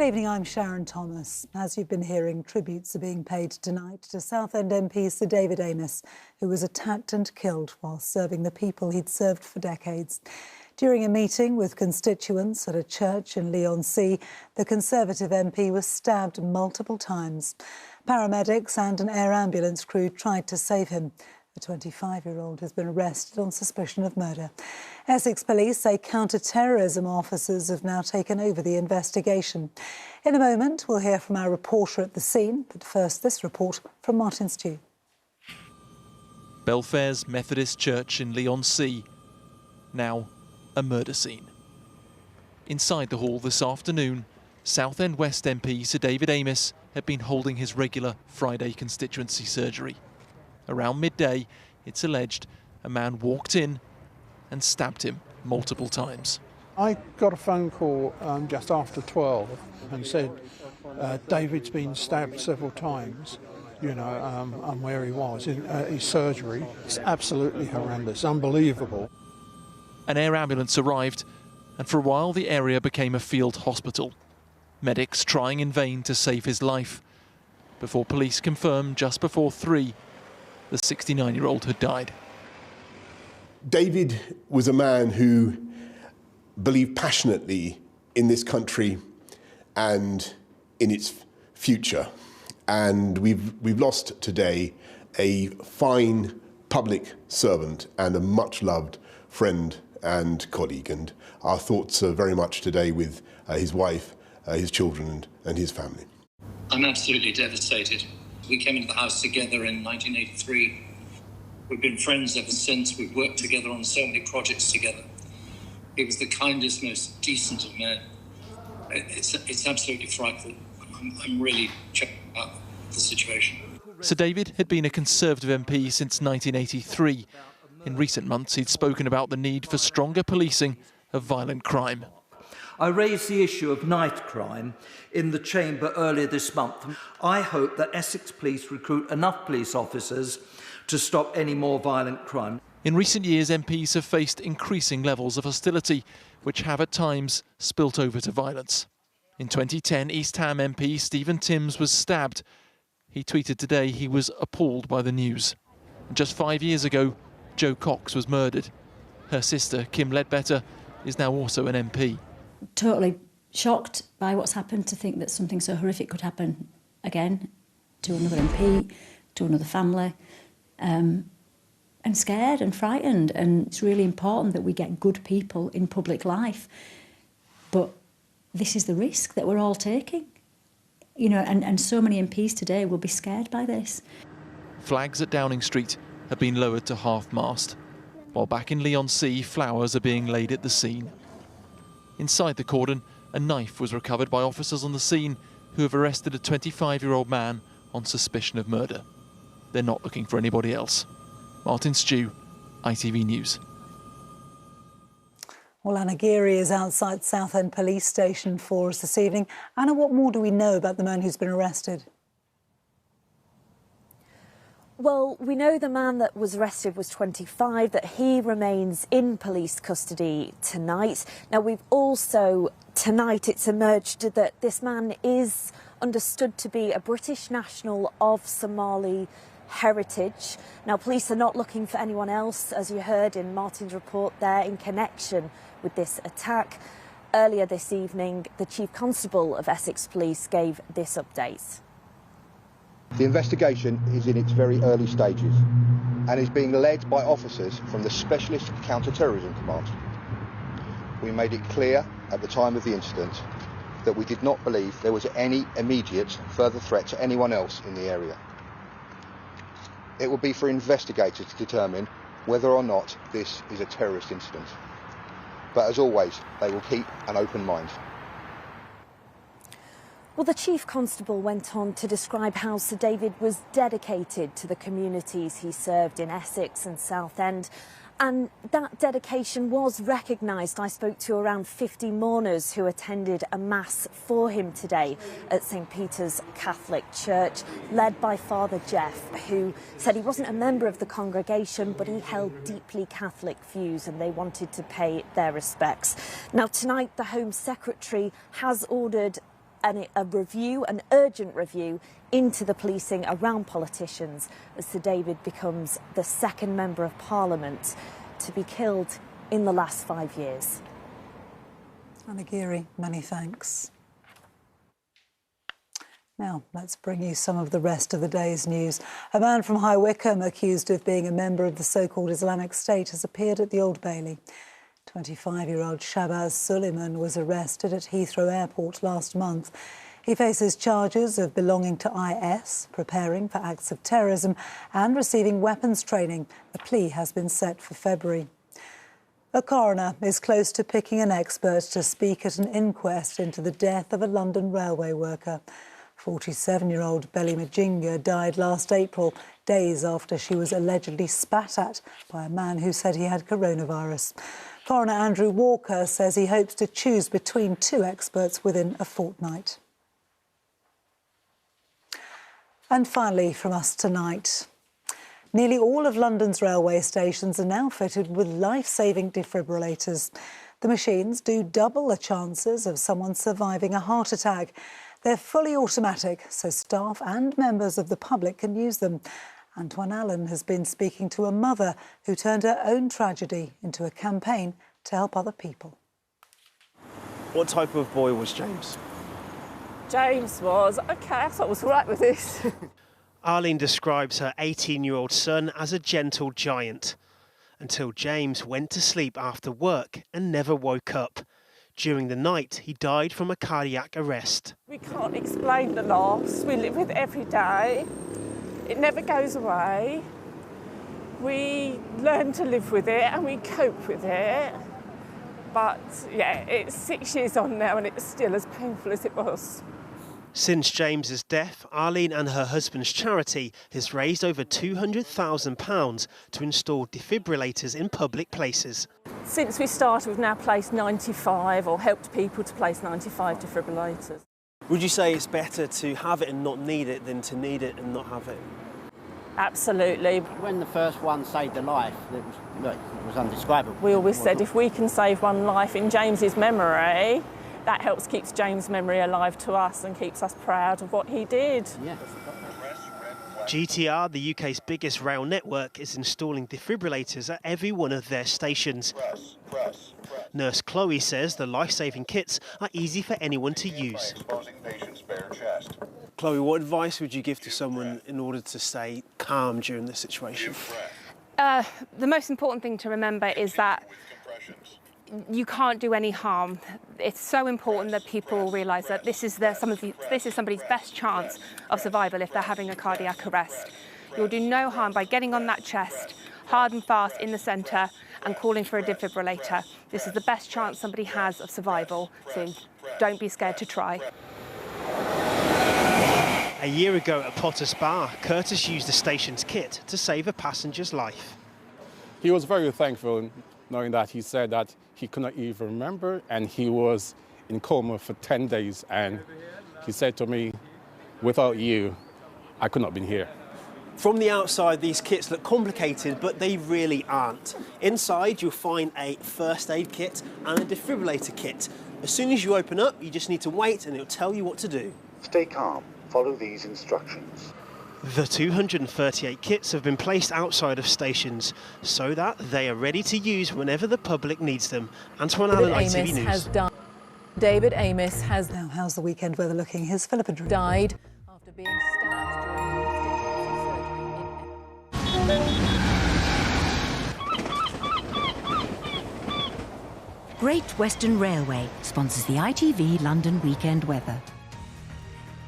Good evening, I'm Sharon Thomas. As you've been hearing, tributes are being paid tonight to Southend MP Sir David Amess, who was attacked and killed while serving the people he'd served for decades. During a meeting with constituents at a church in Leigh-on-Sea, the Conservative MP was stabbed multiple times. Paramedics and an air ambulance crew tried to save him. The 25-year-old has been arrested on suspicion of murder. Essex police say counter-terrorism officers have now taken over the investigation. In a moment, we'll hear from our reporter at the scene, but first this report from Martin Stew. Belfair's Methodist Church in Leigh-on-Sea. Now a murder scene. Inside the hall this afternoon, Southend West MP Sir David Amess had been holding his regular Friday constituency surgery. Around midday, it's alleged, a man walked in and stabbed him multiple times. I got a phone call just after 12 and said David's been stabbed several times, and where he was in his surgery. It's absolutely horrendous, unbelievable. An air ambulance arrived, and for a while the area became a field hospital. Medics trying in vain to save his life, before police confirmed just before 3, the 69-year-old had died. David was a man who believed passionately in this country and in its future. And we've lost today a fine public servant and a much-loved friend and colleague. And our thoughts are very much today with his wife, his children and his family. I'm absolutely devastated. We came into the house together in 1983. We've been friends ever since. We've worked together on so many projects together. He was the kindest, most decent of men. It's absolutely frightful. I'm really checked about the situation. Sir David had been a Conservative MP since 1983. In recent months, he'd spoken about the need for stronger policing of violent crime. I raised the issue of night crime in the Chamber earlier this month. I hope that Essex Police recruit enough police officers to stop any more violent crime. In recent years, MPs have faced increasing levels of hostility, which have at times spilt over to violence. In 2010, East Ham MP Stephen Timms was stabbed. He tweeted today he was appalled by the news. And just 5 years ago, Jo Cox was murdered. Her sister, Kim Ledbetter, is now also an MP. Totally shocked by what's happened, to think that something so horrific could happen again to another MP, to another family, and scared and frightened. And it's really important that we get good people in public life. But this is the risk that we're all taking. And so many MPs today will be scared by this. Flags at Downing Street have been lowered to half-mast, while back in Leigh-on-Sea, flowers are being laid at the scene. Inside the cordon, a knife was recovered by officers on the scene who have arrested a 25-year-old man on suspicion of murder. They're not looking for anybody else. Martin Stew, ITV News. Well, Anna Geary is outside Southend Police Station for us this evening. Anna, what more do we know about the man who's been arrested? Well, we know the man that was arrested was 25, that he remains in police custody tonight. Now, we've also, tonight, it's emerged that this man is understood to be a British national of Somali heritage. Now, police are not looking for anyone else, as you heard in Martin's report there, in connection with this attack. Earlier this evening, the Chief Constable of Essex Police gave this update. The investigation is in its very early stages and is being led by officers from the Specialist Counter-Terrorism Command. We made it clear at the time of the incident that we did not believe there was any immediate further threat to anyone else in the area. It will be for investigators to determine whether or not this is a terrorist incident. But as always, they will keep an open mind. Well, the Chief Constable went on to describe how Sir David was dedicated to the communities he served in Essex and Southend, and that dedication was recognised. I spoke to around 50 mourners who attended a mass for him today at St Peter's Catholic Church, led by Father Jeff, who said he wasn't a member of the congregation, but he held deeply Catholic views and they wanted to pay their respects. Now, tonight, the Home Secretary has ordered a review, an urgent review into the policing around politicians as Sir David becomes the second Member of Parliament to be killed in the last 5 years. Anna Geary, many thanks. Now, let's bring you some of the rest of the day's news. A man from High Wycombe accused of being a member of the so-called Islamic State has appeared at the Old Bailey. 25-year-old Shabazz Suleiman was arrested at Heathrow Airport last month. He faces charges of belonging to IS, preparing for acts of terrorism and receiving weapons training. The plea has been set for February. A coroner is close to picking an expert to speak at an inquest into the death of a London railway worker. 47-year-old Belly Majinga died last April, days after she was allegedly spat at by a man who said he had coronavirus. Coroner Andrew Walker says he hopes to choose between two experts within a fortnight. And finally, from us tonight, nearly all of London's railway stations are now fitted with life-saving defibrillators. The machines do double the chances of someone surviving a heart attack. They're fully automatic, so staff and members of the public can use them. Antoine Allen has been speaking to a mother who turned her own tragedy into a campaign to help other people. What type of boy was James? James was, OK, I thought I was all right with this. Arlene describes her 18-year-old son as a gentle giant, until James went to sleep after work and never woke up. During the night, he died from a cardiac arrest. We can't explain the loss. We live with it every day. It never goes away. We learn to live with it and we cope with it. But, yeah, it's 6 years on now and it's still as painful as it was. Since James's death, Arlene and her husband's charity has raised over £200,000 to install defibrillators in public places. Since we started, we've now placed 95, or helped people to place 95 defibrillators. Would you say it's better to have it and not need it than to need it and not have it? Absolutely. When the first one saved a life, it was undescribable. We always said if we can save one life in James's memory, that helps keeps James' memory alive to us and keeps us proud of what he did. Yeah. GTR, the UK's biggest rail network, is installing defibrillators at every one of their stations. Nurse Chloe says the life-saving kits are easy for anyone to use. Chloe, what advice would you give to someone in order to stay calm during this situation? The most important thing to remember is that you can't do any harm. It's so important that people realise that this is somebody's best chance of survival if they're having a cardiac arrest. You'll do no harm by getting on that chest, hard and fast in the centre, and calling for a defibrillator. This is the best chance somebody has of survival, so don't be scared to try. A year ago at Potter's Bar, Curtis used the station's kit to save a passenger's life. He was very thankful, knowing that he said that he could not even remember, and he was in coma for 10 days. And he said to me, without you, I could not have been here. From the outside, these kits look complicated, but they really aren't. Inside, you'll find a first aid kit and a defibrillator kit. As soon as you open up, you just need to wait and it'll tell you what to do. Stay calm. Follow these instructions. The 238 kits have been placed outside of stations so that they are ready to use whenever the public needs them. Antoine Allen, ITV News. David Amess has... Now, how's the weekend weather looking? Here's Philippa Drew. ...died after being stabbed during surgery. Great Western Railway sponsors the ITV London weekend weather.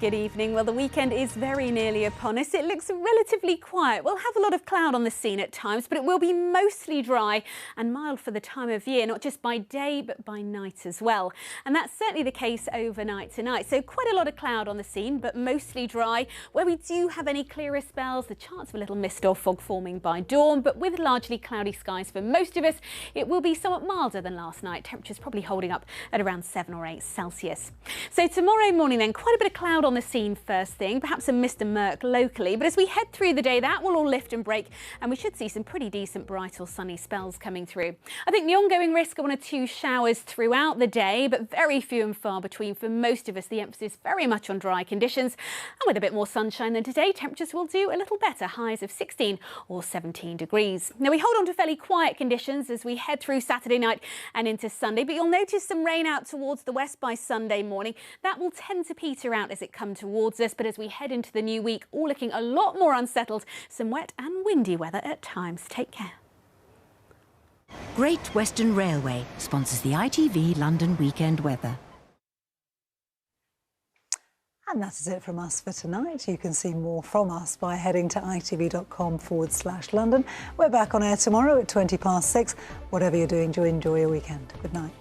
Good evening. Well, the weekend is very nearly upon us. It looks relatively quiet. We'll have a lot of cloud on the scene at times, but it will be mostly dry and mild for the time of year, not just by day, but by night as well. And that's certainly the case overnight tonight. So quite a lot of cloud on the scene, but mostly dry. Where we do have any clearer spells, the chance of a little mist or fog forming by dawn, but with largely cloudy skies for most of us, it will be somewhat milder than last night. Temperatures probably holding up at around 7 or 8 Celsius. So tomorrow morning then, quite a bit of cloud on on the scene first thing, perhaps a mist and murk locally, but as we head through the day, that will all lift and break, and we should see some pretty decent bright or sunny spells coming through. I think the ongoing risk of 1 or 2 showers throughout the day, but very few and far between for most of us. The emphasis very much on dry conditions, and with a bit more sunshine than today, temperatures will do a little better, highs of 16 or 17 degrees. Now we hold on to fairly quiet conditions as we head through Saturday night and into Sunday, but you'll notice some rain out towards the west by Sunday morning. That will tend to peter out as it comes towards us, but as we head into the new week, all looking a lot more unsettled. Some wet and windy weather at times. Take care. Great Western Railway sponsors the ITV London weekend weather. And that is it from us for tonight. You can see more from us by heading to itv.com/London. We're back on air tomorrow at 6:20. Whatever you're doing, do enjoy your weekend. Good night.